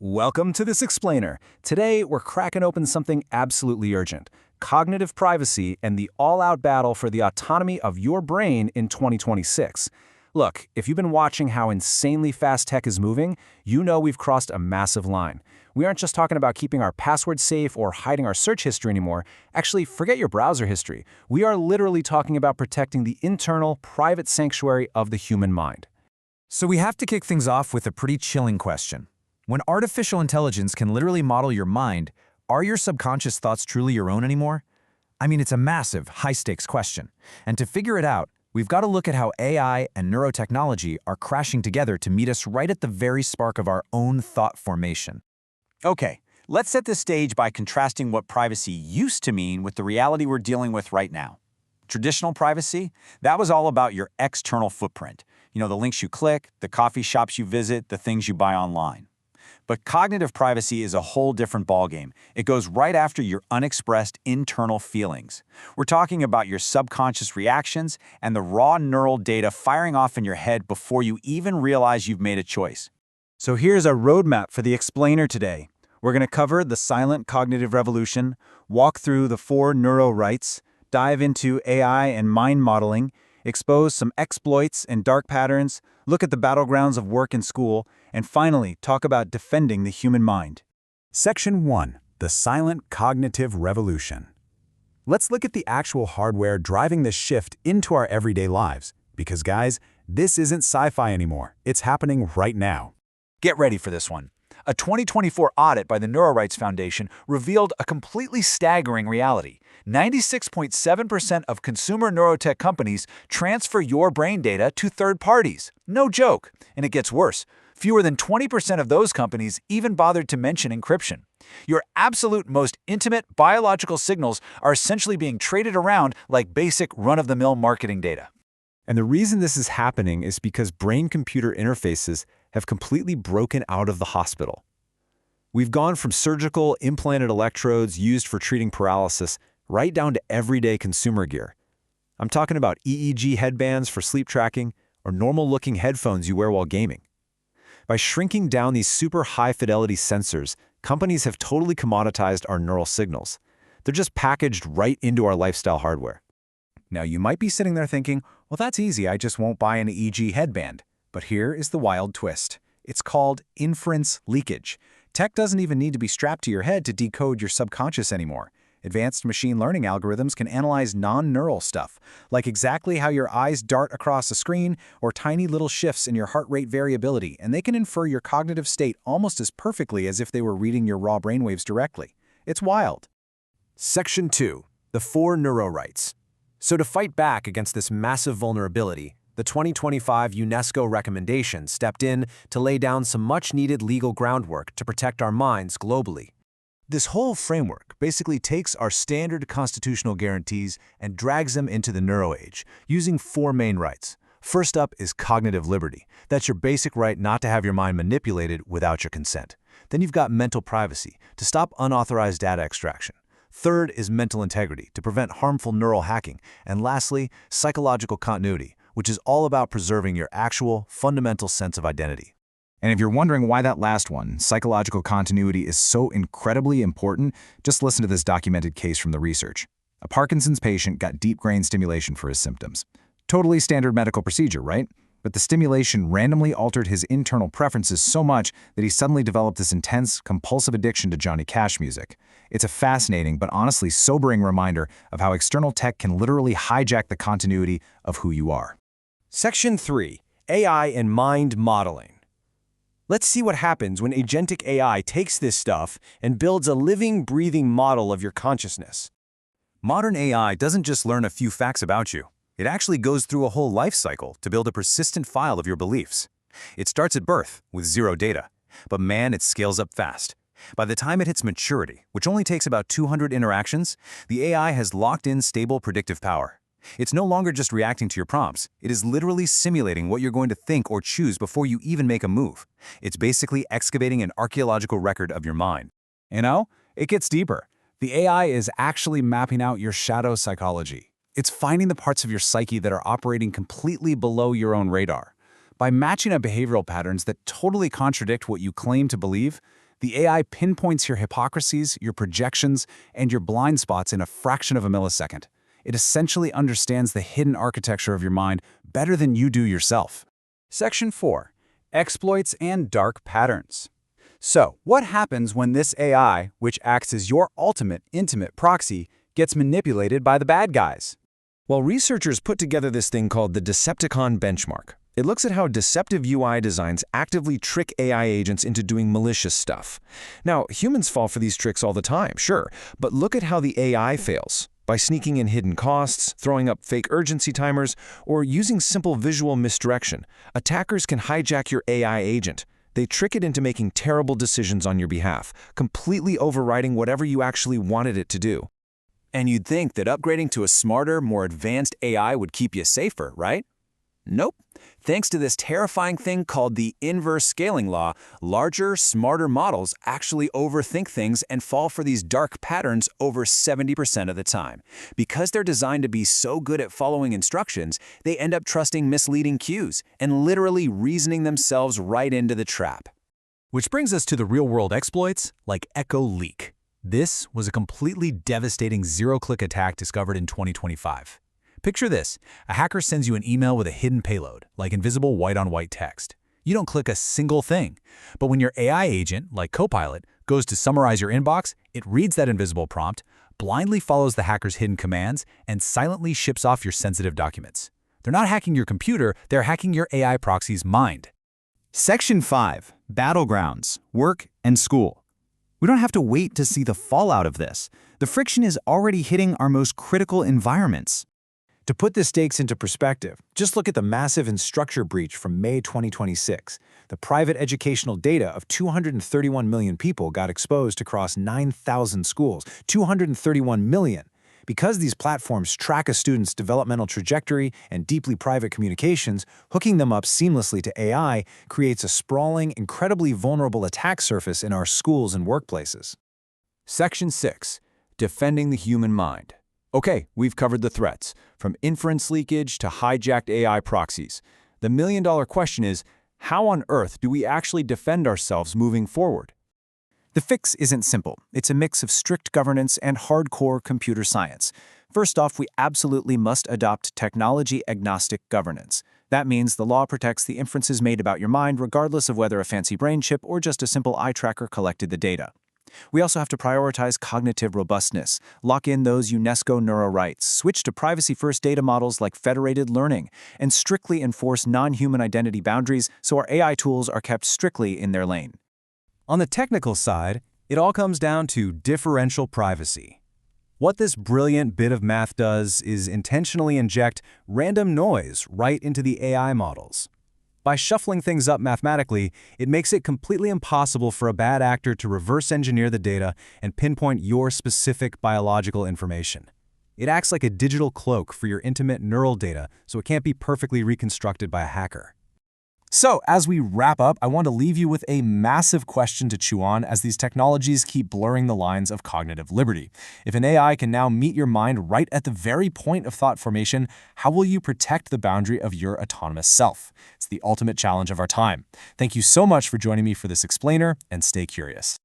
Welcome to this explainer. Today, we're cracking open something absolutely urgent: cognitive privacy and the all-out battle for the autonomy of your brain in 2026. Look, if you've been watching how insanely fast tech is moving, you know we've crossed a massive line. We aren't just talking about keeping our passwords safe or hiding our search history anymore. Actually, forget your browser history. We are literally talking about protecting the internal, private sanctuary of the human mind. So we have to kick things off with a pretty chilling question. When artificial intelligence can literally model your mind, are your subconscious thoughts truly your own anymore? I mean, it's a massive, high-stakes question. And to figure it out, we've got to look at how AI and neurotechnology are crashing together to meet us right at the very spark of our own thought formation. Okay, let's set the stage by contrasting what privacy used to mean with the reality we're dealing with right now. Traditional privacy, that was all about your external footprint. You know, the links you click, the coffee shops you visit, the things you buy online. But cognitive privacy is a whole different ballgame. It goes right after your unexpressed internal feelings. We're talking about your subconscious reactions and the raw neural data firing off in your head before you even realize you've made a choice. So here's our roadmap for the explainer today. We're going to cover the silent cognitive revolution, walk through the 4 neuro-rights, dive into AI and mind modeling, expose some exploits and dark patterns, look at the battlegrounds of work and school, and finally talk about defending the human mind. Section 1. The Silent Cognitive Revolution. Let's look at the actual hardware driving this shift into our everyday lives. Because guys, this isn't sci-fi anymore. It's happening right now. Get ready for this one. A 2024 audit by the Neuro-Rights Foundation revealed a completely staggering reality. 96.7% of consumer neurotech companies transfer your brain data to third parties. No joke. And it gets worse. Fewer than 20% of those companies even bothered to mention encryption. Your absolute most intimate biological signals are essentially being traded around like basic run-of-the-mill marketing data. And the reason this is happening is because brain-computer interfaces have completely broken out of the hospital. We've gone from surgical, implanted electrodes used for treating paralysis right down to everyday consumer gear. I'm talking about EEG headbands for sleep tracking or normal-looking headphones you wear while gaming. By shrinking down these super high-fidelity sensors, companies have totally commoditized our neural signals. They're just packaged right into our lifestyle hardware. Now, you might be sitting there thinking, well, that's easy, I just won't buy an EEG headband. But here is the wild twist. It's called inference leakage. Tech doesn't even need to be strapped to your head to decode your subconscious anymore. Advanced machine learning algorithms can analyze non-neural stuff, like exactly how your eyes dart across a screen or tiny little shifts in your heart rate variability, and they can infer your cognitive state almost as perfectly as if they were reading your raw brainwaves directly. It's wild. Section 2. The 4 neuro-rights. So to fight back against this massive vulnerability, the 2025 UNESCO recommendation stepped in to lay down some much-needed legal groundwork to protect our minds globally. This whole framework basically takes our standard constitutional guarantees and drags them into the neuro age, using 4 main rights. First up is cognitive liberty. That's your basic right not to have your mind manipulated without your consent. Then you've got mental privacy, to stop unauthorized data extraction. Third is mental integrity, to prevent harmful neural hacking. And lastly, psychological continuity, which is all about preserving your actual, fundamental sense of identity. And if you're wondering why that last one, psychological continuity, is so incredibly important, just listen to this documented case from the research. A Parkinson's patient got deep brain stimulation for his symptoms. Totally standard medical procedure, right? But the stimulation randomly altered his internal preferences so much that he suddenly developed this intense, compulsive addiction to Johnny Cash music. It's a fascinating but honestly sobering reminder of how external tech can literally hijack the continuity of who you are. Section 3. AI and mind modeling. Let's see what happens when agentic AI takes this stuff and builds a living, breathing model of your consciousness. Modern AI doesn't just learn a few facts about you. It actually goes through a whole life cycle to build a persistent file of your beliefs. It starts at birth with 0 data, but man, it scales up fast. By the time it hits maturity, which only takes about 200 interactions, the AI has locked in stable predictive power. It's no longer just reacting to your prompts. It is literally simulating what you're going to think or choose before you even make a move. It's basically excavating an archaeological record of your mind. You know, it gets deeper. The AI is actually mapping out your shadow psychology. It's finding the parts of your psyche that are operating completely below your own radar. By matching up behavioral patterns that totally contradict what you claim to believe, The AI pinpoints your hypocrisies, your projections, and your blind spots in a fraction of a millisecond. It essentially understands the hidden architecture of your mind better than you do yourself. Section 4. Exploits and dark patterns. So, what happens when this AI, which acts as your ultimate intimate proxy, gets manipulated by the bad guys? Well, researchers put together this thing called the Decepticon benchmark. It looks at how deceptive UI designs actively trick AI agents into doing malicious stuff. Now, humans fall for these tricks all the time, sure, but look at how the AI fails. By sneaking in hidden costs, throwing up fake urgency timers, or using simple visual misdirection, attackers can hijack your AI agent. They trick it into making terrible decisions on your behalf, completely overriding whatever you actually wanted it to do. And you'd think that upgrading to a smarter, more advanced AI would keep you safer, right? Nope. Thanks to this terrifying thing called the inverse scaling law, larger, smarter models actually overthink things and fall for these dark patterns over 70% of the time. Because they're designed to be so good at following instructions, they end up trusting misleading cues and literally reasoning themselves right into the trap. Which brings us to the real-world exploits like Echo Leak. This was a completely devastating zero-click attack discovered in 2025. Picture this. A hacker sends you an email with a hidden payload, like invisible white-on-white text. You don't click a single thing. But when your AI agent, like Copilot, goes to summarize your inbox, it reads that invisible prompt, blindly follows the hacker's hidden commands, and silently ships off your sensitive documents. They're not hacking your computer, they're hacking your AI proxy's mind. Section 5. Battlegrounds, Work, and School. We don't have to wait to see the fallout of this. The friction is already hitting our most critical environments. To put the stakes into perspective, just look at the massive Instructure breach from May 2026. The private educational data of 231 million people got exposed across 9,000 schools. 231 million. Because these platforms track a student's developmental trajectory and deeply private communications, hooking them up seamlessly to AI creates a sprawling, incredibly vulnerable attack surface in our schools and workplaces. Section 6. Defending the human mind. Okay, we've covered the threats, from inference leakage to hijacked AI proxies. The million-dollar question is, how on earth do we actually defend ourselves moving forward? The fix isn't simple. It's a mix of strict governance and hardcore computer science. First off, we absolutely must adopt technology-agnostic governance. That means the law protects the inferences made about your mind regardless of whether a fancy brain chip or just a simple eye tracker collected the data. We also have to prioritize cognitive robustness, lock in those UNESCO neuro-rights, switch to privacy-first data models like federated learning, and strictly enforce non-human identity boundaries so our AI tools are kept strictly in their lane. On the technical side, it all comes down to differential privacy. What this brilliant bit of math does is intentionally inject random noise right into the AI models. By shuffling things up mathematically, it makes it completely impossible for a bad actor to reverse engineer the data and pinpoint your specific biological information. It acts like a digital cloak for your intimate neural data, so it can't be perfectly reconstructed by a hacker. So, as we wrap up, I want to leave you with a massive question to chew on as these technologies keep blurring the lines of cognitive liberty. If an AI can now meet your mind right at the very point of thought formation, how will you protect the boundary of your autonomous self? It's the ultimate challenge of our time. Thank you so much for joining me for this explainer, and stay curious.